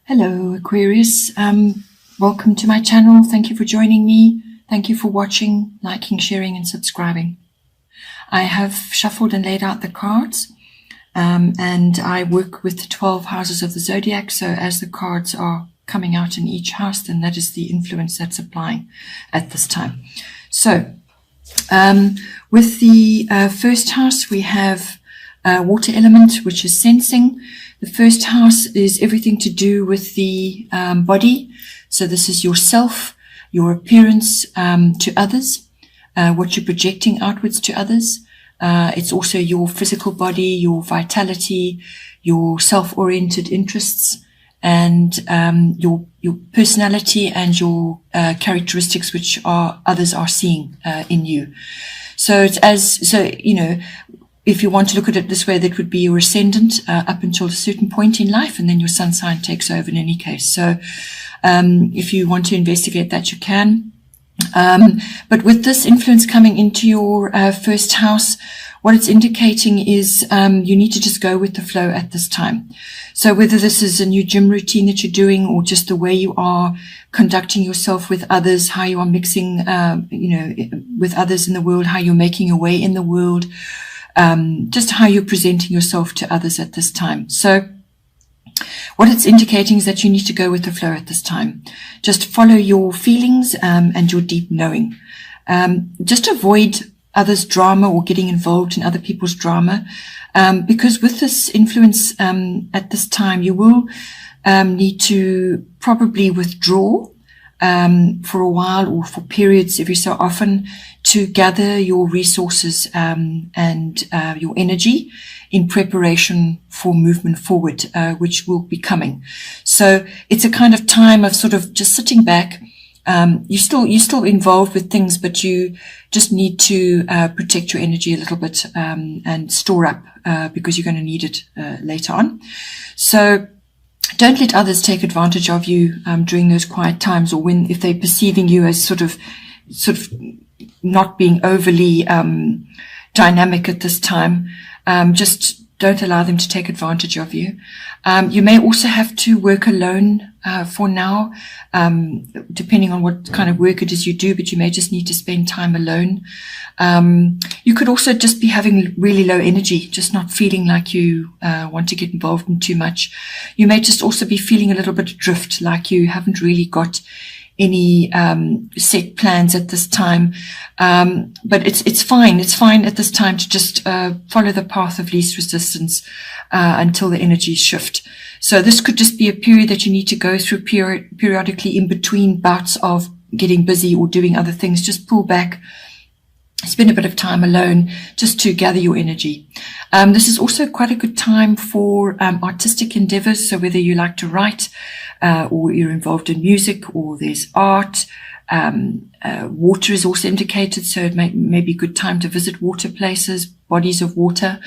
Hello, Aquarius. Welcome to my channel. Thank you for joining me. Thank you for watching, liking, sharing, and subscribing. I have shuffled and laid out the cards, and I work with the 12 houses of the zodiac. So as the cards are coming out in each house, then that is the influence that's applying at this time. So with the first house, we have water element, which is sensing. The first house is everything to do with the body. So this is yourself, your appearance to others, what you're projecting outwards to others. It's also your physical body, your vitality, your self-oriented interests, and your personality and your characteristics, which others are seeing in you. So if you want to look at it this way, that would be your ascendant up until a certain point in life, and then your sun sign takes over in any case. So if you want to investigate that, you can. But with this influence coming into your first house, what it's indicating is you need to just go with the flow at this time. So whether this is a new gym routine that you're doing, or just the way you are conducting yourself with others, how you are mixing, with others in the world, how you're making your way in the world, just how you're presenting yourself to others at this time. So what it's indicating is that you need to go with the flow at this time. Just follow your feelings and your deep knowing. Just avoid others' drama or getting involved in other people's drama, because with this influence at this time, you will need to probably withdraw for a while, or for periods every so often, to gather your resources and your energy in preparation for movement forward, which will be coming. So it's a kind of time of sort of just sitting back. You're still involved with things, but you just need to protect your energy a little bit and store up because you're going to need it later on. So don't let others take advantage of you during those quiet times, or if they're perceiving you as sort of not being overly dynamic at this time. Just don't allow them to take advantage of you. You may also have to work alone for now, depending on what kind of work it is you do, but you may just need to spend time alone. You could also just be having really low energy, just not feeling like you want to get involved in too much. You may just also be feeling a little bit adrift, like you haven't really got any set plans at this time. But it's fine. It's fine at this time to just follow the path of least resistance until the energies shift. So this could just be a period that you need to go through periodically in between bouts of getting busy or doing other things. Just pull back, spend a bit of time alone just to gather your energy. This is also quite a good time for artistic endeavors. So whether you like to write or you're involved in music, or there's art, water is also indicated. So it may be a good time to visit water places, bodies of water,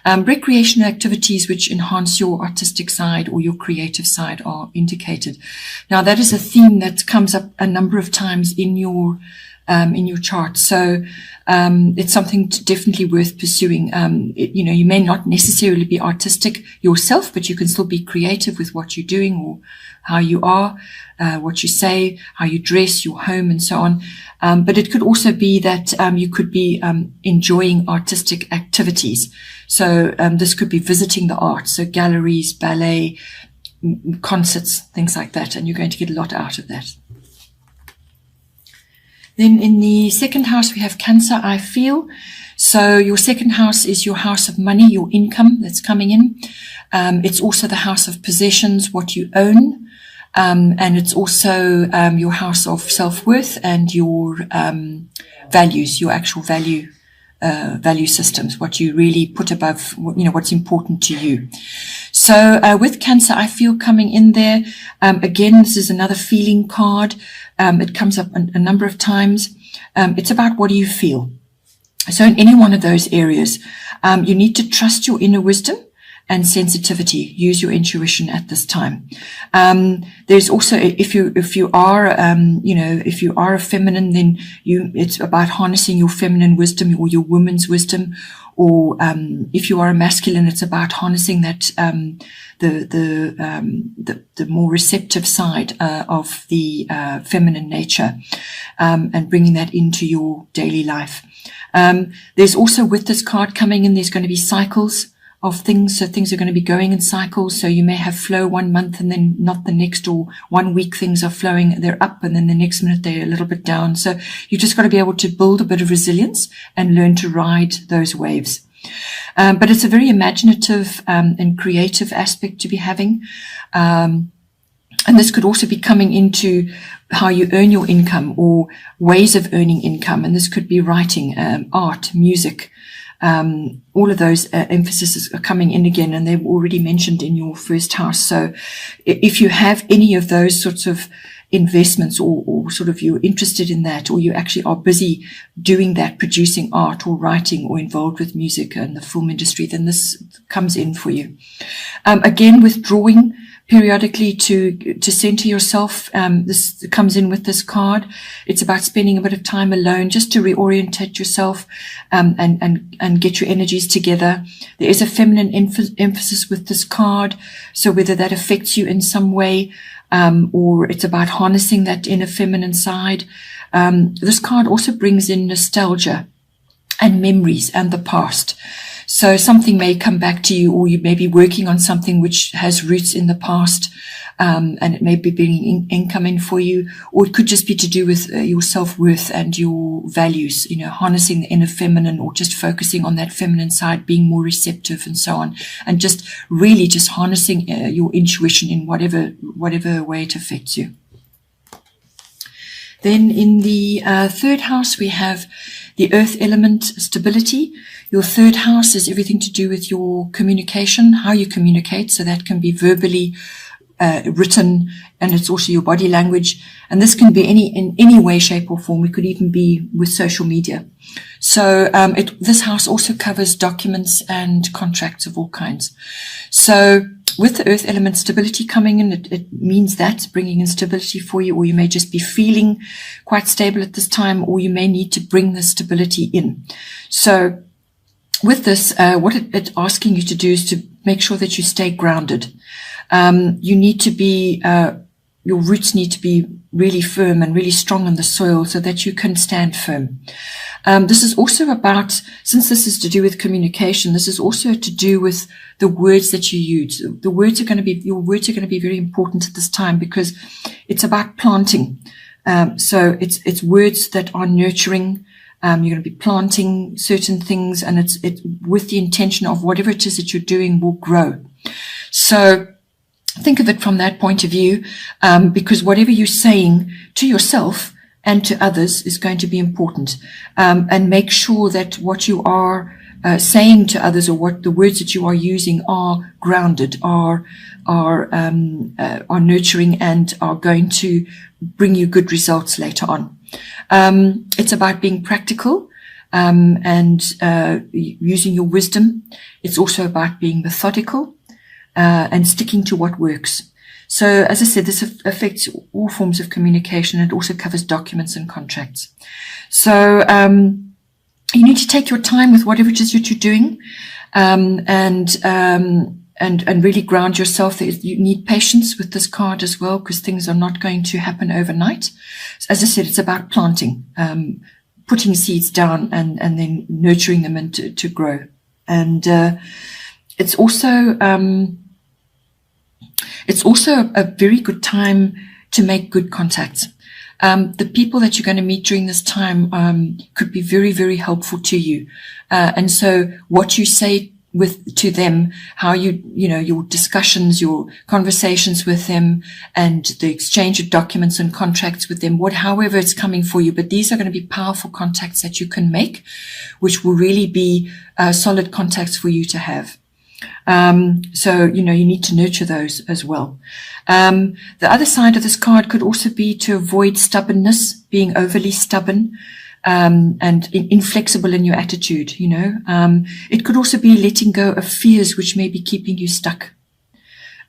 recreational activities which enhance your artistic side or your creative side are indicated. Now that is a theme that comes up a number of times in your chart. So it's something definitely worth pursuing. You may not necessarily be artistic yourself, but you can still be creative with what you're doing, or how you are, what you say, how you dress, your home, and so on. But it could also be that you could be enjoying artistic activities. So this could be visiting the arts, so galleries, ballet, concerts, things like that, and you're going to get a lot out of that. Then in the second house, we have Cancer, I feel. So your second house is your house of money, your income that's coming in. It's also the house of possessions, what you own. And it's also your house of self-worth and your values, your actual value systems, what you really put above, what's important to you. So with Cancer, I feel coming in there. Again, this is another feeling card. It comes up a number of times. It's about what do you feel. So in any one of those areas, you need to trust your inner wisdom and sensitivity. Use your intuition at this time. There's also, if you are a feminine, then it's about harnessing your feminine wisdom or your woman's wisdom, or if you are a masculine, it's about harnessing that the more receptive side of the feminine nature, and bringing that into your daily life. There's also, with this card coming in, there's going to be cycles of things. So things are going to be going in cycles. So you may have flow one month and then not the next, or 1 week things are flowing, they're up, and then the next minute they're a little bit down. So you just got to be able to build a bit of resilience and learn to ride those waves. But it's a very imaginative and creative aspect to be having. And this could also be coming into how you earn your income, or ways of earning income. And this could be writing, art, music. All of those emphases are coming in again, and they've already mentioned in your first house. So if you have any of those sorts of investments, or sort of you're interested in that, or you actually are busy doing that, producing art or writing or involved with music and the film industry, then this comes in for you. Again, withdrawing periodically to center yourself. This comes in with this card. It's about spending a bit of time alone just to reorientate yourself, and get your energies together. There is a feminine emphasis with this card. So whether that affects you in some way, or it's about harnessing that inner feminine side. This card also brings in nostalgia and memories and the past. So something may come back to you, or you may be working on something which has roots in the past, and it may be bringing income in for you, or it could just be to do with your self-worth and your values, harnessing the inner feminine, or just focusing on that feminine side, being more receptive and so on, and just really just harnessing your intuition in whatever way it affects you. Then in the third house, we have the earth element, stability. Your third house is everything to do with your communication, how you communicate. So that can be verbally, written, and it's also your body language. And this can be in any way, shape or form. It could even be with social media. So this house also covers documents and contracts of all kinds. So with the earth element stability coming in, it means that's bringing in stability for you, or you may just be feeling quite stable at this time, or you may need to bring the stability in. So with this, what it's asking you to do is to make sure that you stay grounded. You need to be, your roots need to be really firm and really strong in the soil so that you can stand firm. This is also about, since this is to do with communication, this is also to do with the words that you use. Your words are going to be very important at this time, because it's about planting. So it's words that are nurturing. You're going to be planting certain things, and it's with the intention of whatever it is that you're doing will grow. So think of it from that point of view, because whatever you're saying to yourself and to others is going to be important. And make sure that what you are saying to others, or what the words that you are using, are grounded, are nurturing, and are going to bring you good results later on. It's about being practical, and using your wisdom. It's also about being methodical, and sticking to what works. So, as I said, this affects all forms of communication. It also covers documents and contracts. So, you need to take your time with whatever it is that you're doing, and really ground yourself. You need patience with this card as well, because things are not going to happen overnight. As I said, it's about planting, putting seeds down, and then nurturing them and to grow. And it's also a very good time to make good contacts. The people that you're going to meet during this time could be very, very helpful to you. And so what you say to them, how your discussions, your conversations with them, and the exchange of documents and contracts with them, however it's coming for you. But these are going to be powerful contacts that you can make, which will really be solid contacts for you to have. So, you need to nurture those as well. The other side of this card could also be to avoid stubbornness, being overly stubborn, and inflexible in your attitude, It could also be letting go of fears which may be keeping you stuck.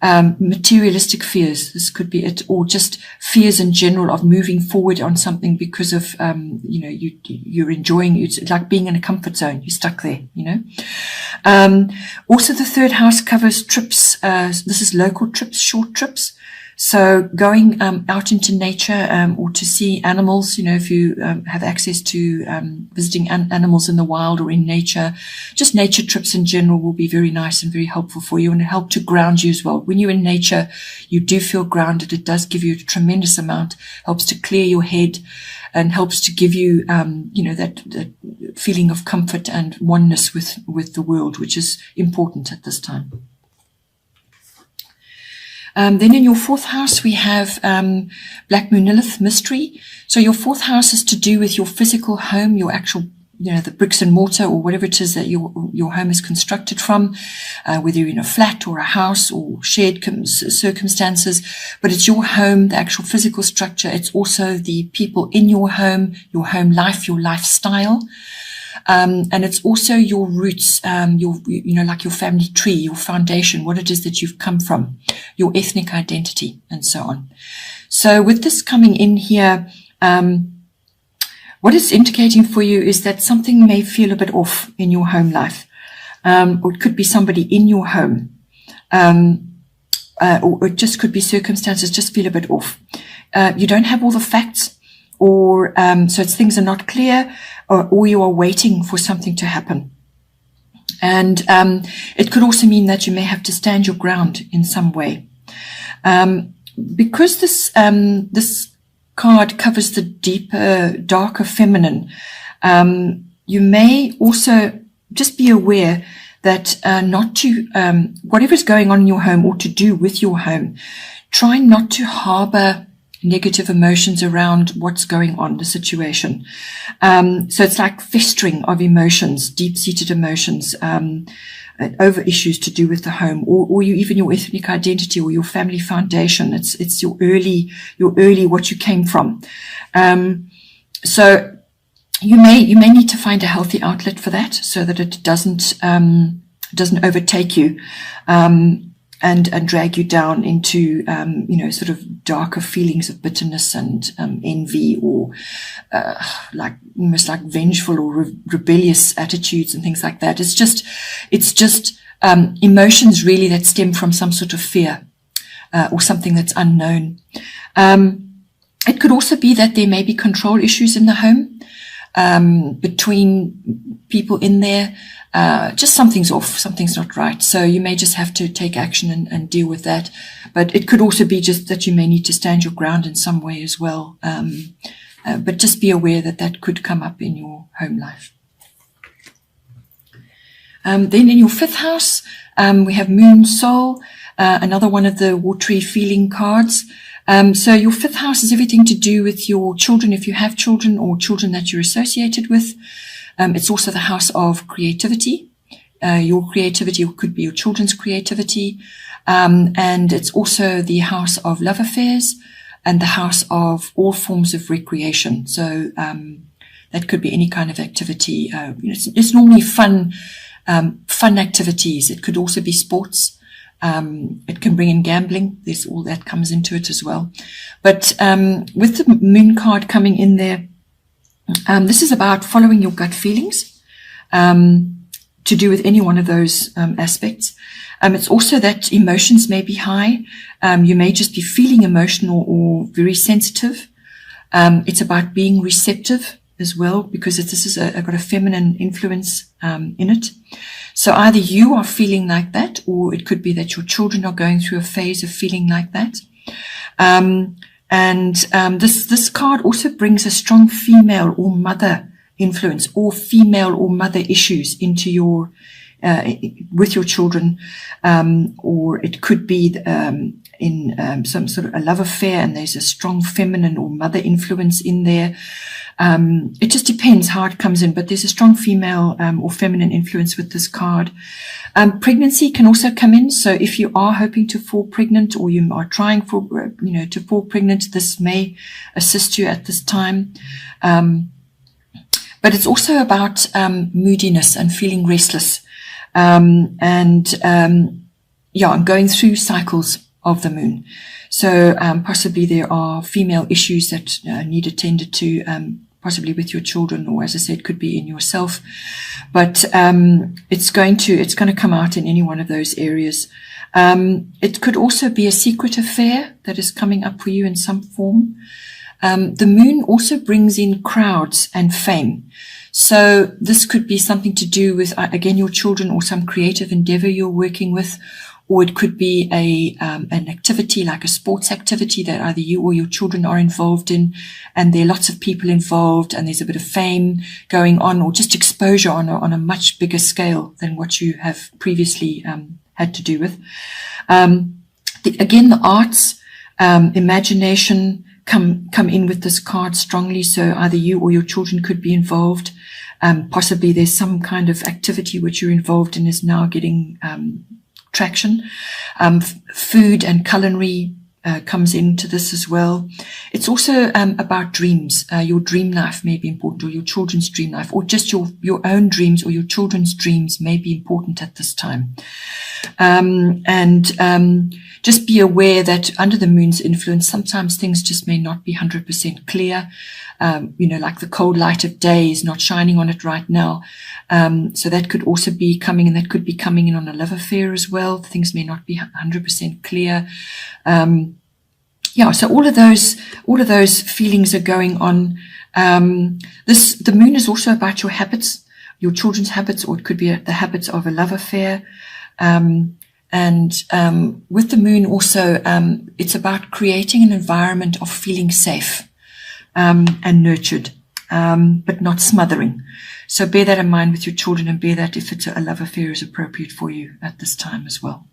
materialistic fears. This could be it, or just fears in general of moving forward on something because of, you're enjoying, it's like being in a comfort zone. You're stuck there, Also, the third house covers trips. This is local trips, short trips. So going out into nature or to see animals, if you have access to visiting animals in the wild or in nature, just nature trips in general will be very nice and very helpful for you and help to ground you as well. When you're in nature, you do feel grounded. It does give you a tremendous amount, helps to clear your head and helps to give you, that feeling of comfort and oneness with the world, which is important at this time. Then in your fourth house, we have Black Moon Lilith mystery. So your fourth house is to do with your physical home, your actual, the bricks and mortar or whatever it is that your home is constructed from, whether you're in a flat or a house or shared circumstances. But it's your home, the actual physical structure. It's also the people in your home life, your lifestyle. And it's also your roots, like your family tree, your foundation, what it is that you've come from, your ethnic identity, and so on. So with this coming in here, what it's indicating for you is that something may feel a bit off in your home life, or it could be somebody in your home, or it just could be circumstances just feel a bit off. You don't have all the facts, or so things are not clear, or you are waiting for something to happen. And it could also mean that you may have to stand your ground in some way. Because this card covers the deeper, darker feminine, you may also just be aware that not to, whatever's going on in your home or to do with your home, try not to harbor negative emotions around what's going on, the situation. So it's like festering of emotions, deep-seated emotions, over issues to do with the home, or even your ethnic identity or your family foundation. It's your early what you came from. So you may need to find a healthy outlet for that, so that it doesn't overtake you. And drag you down into, sort of darker feelings of bitterness and envy, or almost like vengeful or rebellious attitudes and things like that. It's just emotions really that stem from some sort of fear or something that's unknown. It could also be that there may be control issues in the home between people in there. Just something's off, something's not right. So you may just have to take action and deal with that. But it could also be just that you may need to stand your ground in some way as well. But just be aware that could come up in your home life. Then in your fifth house, we have Moon Soul, another one of the watery feeling cards. So your fifth house is everything to do with your children, if you have children or children that you're associated with. It's also the house of creativity. Your creativity could be your children's creativity. And it's also the house of love affairs and the house of all forms of recreation. So that could be any kind of activity. It's normally fun activities. It could also be sports. It can bring in gambling. There's all that comes into it as well. But with the moon card coming in there, this is about following your gut feelings, to do with any one of those aspects. It's also that emotions may be high. You may just be feeling emotional or very sensitive. It's about being receptive as well, because this is got a feminine influence in it. So either you are feeling like that, or it could be that your children are going through a phase of feeling like that. This card also brings a strong female or mother influence, or female or mother issues into your with your children, or it could be in some sort of a love affair, and there's a strong feminine or mother influence in there. It just depends how it comes in, but there's a strong female or feminine influence with this card. Pregnancy can also come in. So if you are hoping to fall pregnant, or you are trying for, to fall pregnant, this may assist you at this time. But it's also about moodiness and feeling restless. I'm going through cycles of the moon. So possibly there are female issues that need attended to, possibly with your children, or as I said, could be in yourself. But it's going to come out in any one of those areas. It could also be a secret affair that is coming up for you in some form. The moon also brings in crowds and fame. So this could be something to do with, again, your children or some creative endeavor you're working with, or it could be an activity like a sports activity that either you or your children are involved in, and there are lots of people involved, and there's a bit of fame going on, or just exposure on a much bigger scale than what you have previously had to do with. Again, the arts, imagination come in with this card strongly. So either you or your children could be involved. Possibly there's some kind of activity which you're involved in is now getting traction. Food and culinary comes into this as well. It's also about dreams. Your dream life may be important, or your children's dream life, or just your own dreams or your children's dreams may be important at this time. Just be aware that under the moon's influence, sometimes things just may not be 100% clear. Like the cold light of day is not shining on it right now. So that could also be coming, and that could be coming in on a love affair as well. Things may not be 100% clear. So all of those feelings are going on. The moon is also about your habits, your children's habits, or it could be the habits of a love affair. With the moon also, it's about creating an environment of feeling safe, and nurtured, but not smothering. So bear that in mind with your children, and bear that if it's a love affair is appropriate for you at this time as well.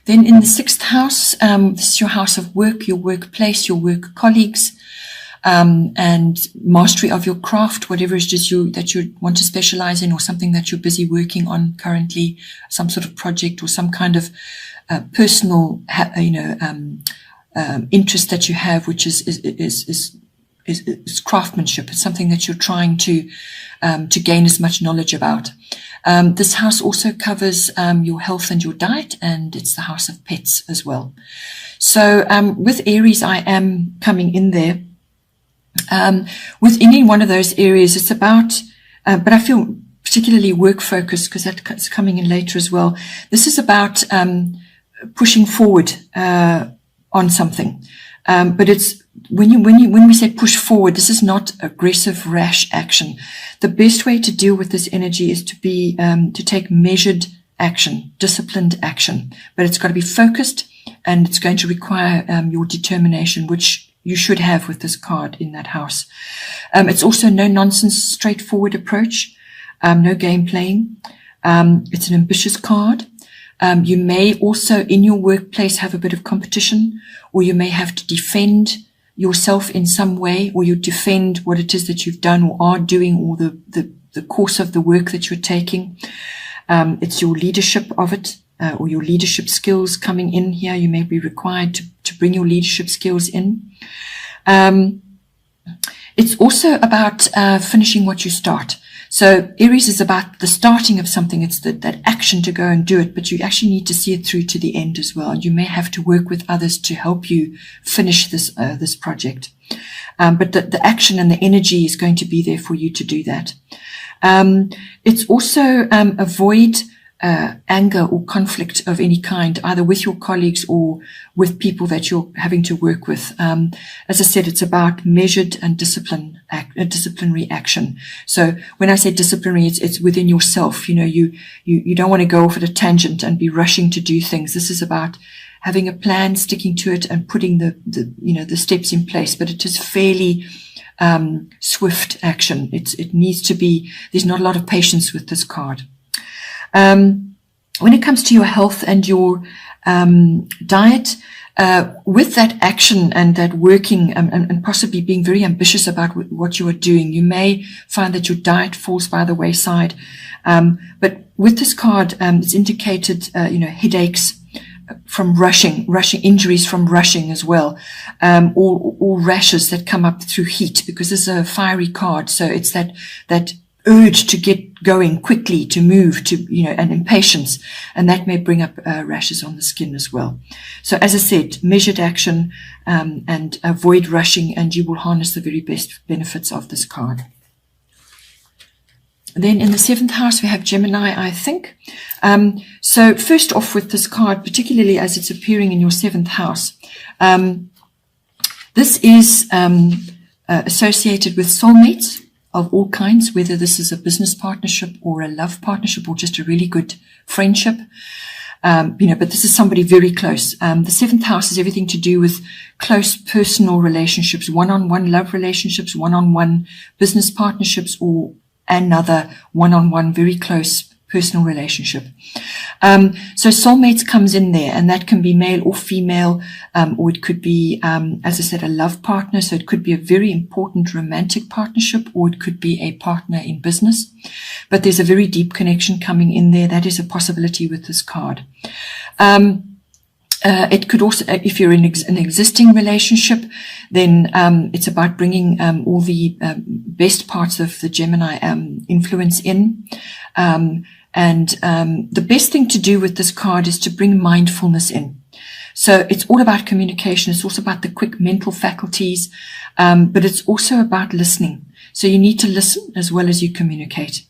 Then in the 6th house, this is your house of work, your workplace, your work colleagues, and mastery of your craft, whatever it is that you want to specialize in, or something that you're busy working on currently, some sort of project or some kind of personal, interest that you have, which is craftsmanship. It's something that you're trying to gain as much knowledge about. This house also covers your health and your diet, and it's the house of pets as well. So with Aries, I am coming in there. With any one of those areas, it's about, but I feel particularly work focused because that's coming in later as well. This is about pushing forward on something. But it's when we say push forward, this is not aggressive, rash action. The best way to deal with this energy is to take measured action, disciplined action. But it's got to be focused, and it's going to require your determination, which you should have with this card in that house. It's also no nonsense, straightforward approach, no game playing. It's an ambitious card. You may also in your workplace have a bit of competition, or you may have to defend yourself in some way, or you defend what it is that you've done or are doing, or the course of the work that you're taking. It's your leadership of it, or your leadership skills coming in here. You may be required to bring your leadership skills in. It's also about finishing what you start. So Aries is about the starting of something. It's that action to go and do it, but you actually need to see it through to the end as well. And you may have to work with others to help you finish this project. But the action and the energy is going to be there for you to do that. It's also avoid anger or conflict of any kind, either with your colleagues or with people that you're having to work with. As I said, it's about measured and disciplinary action. So when I say disciplinary, it's within yourself. You don't want to go off at a tangent and be rushing to do things. This is about having a plan, sticking to it, and putting the steps in place. But it is fairly swift action. It needs to be. There's not a lot of patience with this card. When it comes to your health and your diet, with that action and that working and possibly being very ambitious about what you are doing, you may find that your diet falls by the wayside. But with this card, it's indicated, headaches from rushing, injuries from rushing as well, or rashes that come up through heat, because this is a fiery card. So it's that urge to get going quickly, to move, to, and impatience, and that may bring up rashes on the skin as well. So as I said, measured action, and avoid rushing, and you will harness the very best benefits of this card. Then in the 7th house, we have Gemini, I think. So first off with this card, particularly as it's appearing in your 7th house, this is associated with soulmates of all kinds, whether this is a business partnership or a love partnership or just a really good friendship. But this is somebody very close. The 7th house is everything to do with close personal relationships, one-on-one love relationships, one-on-one business partnerships, or another one-on-one very close personal relationship. So soulmates comes in there, and that can be male or female, or it could be, as I said, a love partner. So it could be a very important romantic partnership, or it could be a partner in business. But there's a very deep connection coming in there. That is a possibility with this card. It could also, if you're in an existing relationship, then it's about bringing all the best parts of the Gemini influence in. The best thing to do with this card is to bring mindfulness in. So it's all about communication. It's also about the quick mental faculties, but it's also about listening. So you need to listen as well as you communicate.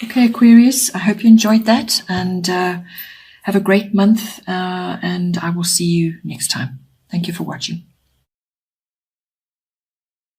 Okay, Aquarius, I hope you enjoyed that, and have a great month, and I will see you next time. Thank you for watching.